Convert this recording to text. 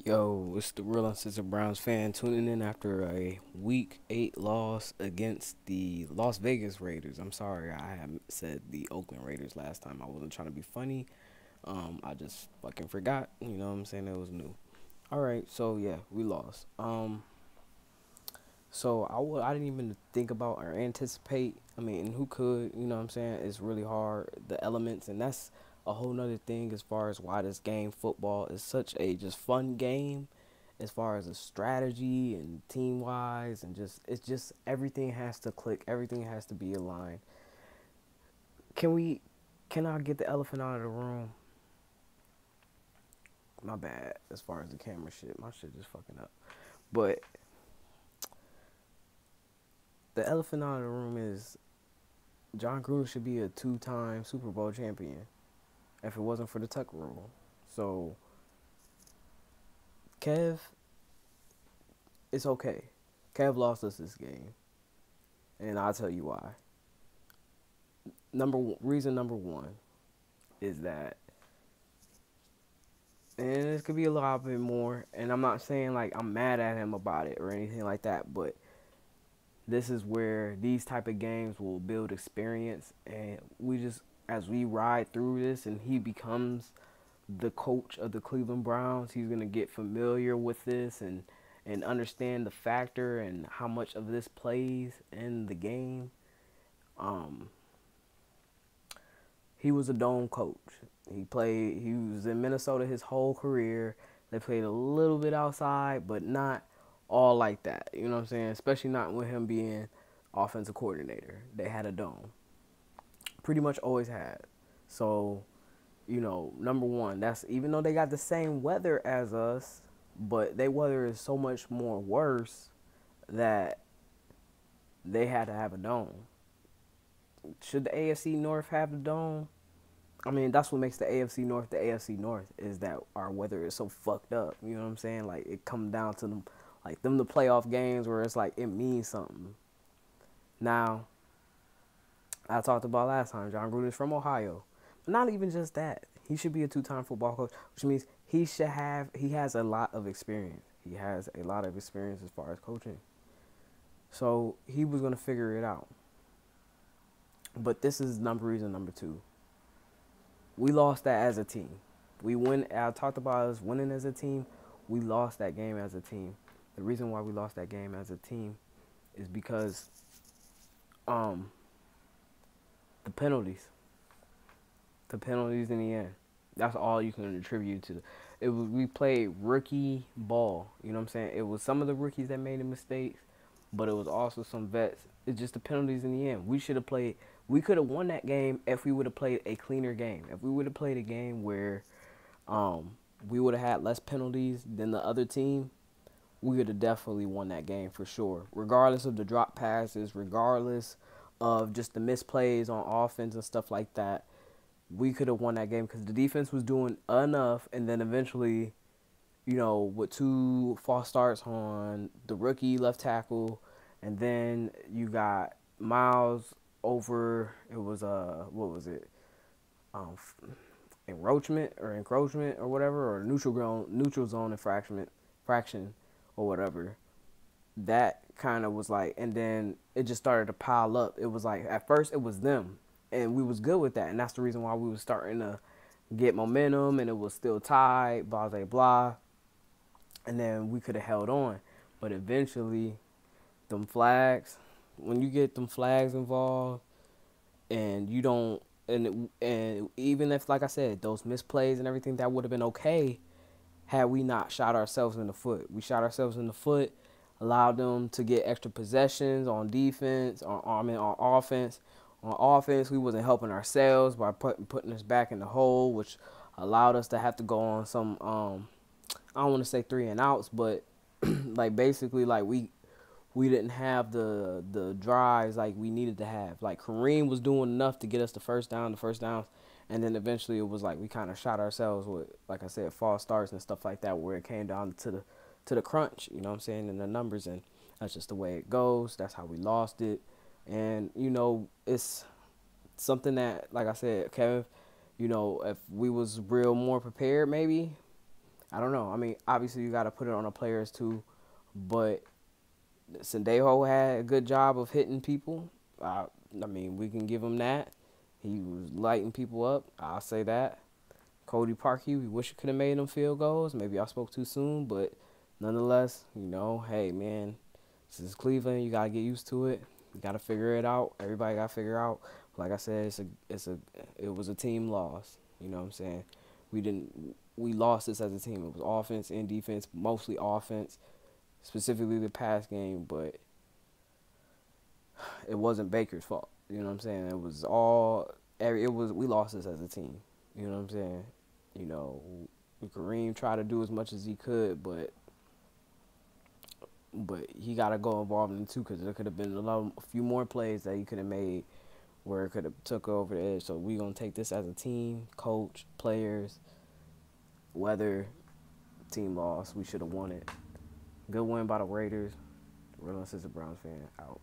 Yo, it's the Real Uncensored Browns fan tuning in after a Week 8 loss against the Las Vegas Raiders. I'm sorry, I had said the Oakland Raiders last time. I wasn't trying to be funny. I just fucking forgot. You know what I'm saying? It was new. All right, so yeah, we lost. I didn't even think about or anticipate. I mean, who could? You know what I'm saying? It's really hard. The elements, and that's a whole nother thing as far as why this game football is such a just fun game, as far as a strategy and team wise, and just it's just everything has to click. Everything has to be aligned. Can we? Can I get the elephant out of the room? My bad. As far as the camera shit, my shit just fucking up. But the elephant out of the room is John Gruden should be a two-time Super Bowl champion if it wasn't for the tuck rule. So, Kev, it's okay. Kev lost us this game, and I'll tell you why. Reason number one is that, and this could be a lot bit more, and I'm not saying like I'm mad at him about it or anything like that, but this is where these type of games will build experience, and we just as we ride through this and he becomes the coach of the Cleveland Browns, he's going to get familiar with this and understand the factor and how much of this plays in the game. He was a dome coach. He was in Minnesota his whole career. They played a little bit outside, but not all like that. You know what I'm saying? Especially not with him being offensive coordinator. They had a dome. Pretty much always had. So, number one, that's even though they got the same weather as us, but their weather is so much more worse that they had to have a dome. Should the AFC North have the dome? I mean, that's what makes the AFC North is that our weather is so fucked up. You know what I'm saying? Like, it comes down to them, like the playoff games where it's like it means something. Now, I talked about last time, John Gruden is from Ohio. But not even just that. He should be a two-time football coach, which means he has a lot of experience. He has a lot of experience as far as coaching. So he was going to figure it out. But this is reason number two. We lost that as a team. I talked about us winning as a team. We lost that game as a team. The reason why we lost that game as a team is because the penalties. The penalties in the end. That's all you can attribute to. We played rookie ball. You know what I'm saying? It was some of the rookies that made the mistakes, but it was also some vets. It's just the penalties in the end. We could have won that game if we would have played a cleaner game. If we would have played a game where we would have had less penalties than the other team, we would have definitely won that game for sure. Regardless of the drop passes, regardless of just the misplays on offense and stuff like that, we could have won that game because the defense was doing enough, and then eventually, with two false starts on the rookie left tackle, and then you got Miles over, it was what was it, encroachment or whatever, or neutral zone fraction or whatever. That kind of was like, and then it just started to pile up. It was like at first it was them, and we was good with that, and that's the reason why we was starting to get momentum, and it was still tied, blah blah blah, and then we could have held on, but eventually, them flags, when you get them flags involved, and you don't, and even if, like I said, those misplays and everything, that would have been okay had we not shot ourselves in the foot. We shot ourselves in the foot, allowed them to get extra possessions on defense, on offense. On offense, we wasn't helping ourselves by putting us back in the hole, which allowed us to have to go on some, I don't want to say 3 and outs, but like basically like we didn't have the drives like we needed to have. Like Kareem was doing enough to get us the first downs, and then eventually it was like we kind of shot ourselves with, like I said, false starts and stuff like that, where it came down to the crunch, you know what I'm saying, and the numbers, and that's just the way it goes. That's how we lost it. And it's something that, like I said, Kevin, if we was real more prepared, maybe I don't know. I mean, obviously you got to put it on the players too, but Sendejo had a good job of hitting people. I mean, we can give him that. He was lighting people up. I'll say that. Cody Parkey, we wish we could have made them field goals. Maybe I spoke too soon, but nonetheless, hey, man, this is Cleveland. You got to get used to it. You got to figure it out. Everybody got to figure out. Like I said, it was a team loss. You know what I'm saying? We lost this as a team. It was offense and defense, mostly offense, specifically the pass game, but it wasn't Baker's fault. You know what I'm saying? We lost this as a team. You know what I'm saying? Kareem tried to do as much as he could, but he got to go involved in it too, because there could have been a few more plays that he could have made where it could have took over the edge. So we're going to take this as a team, coach, players, whether team lost, we should have won it. Good win by the Raiders. Real Assistant Browns fan out.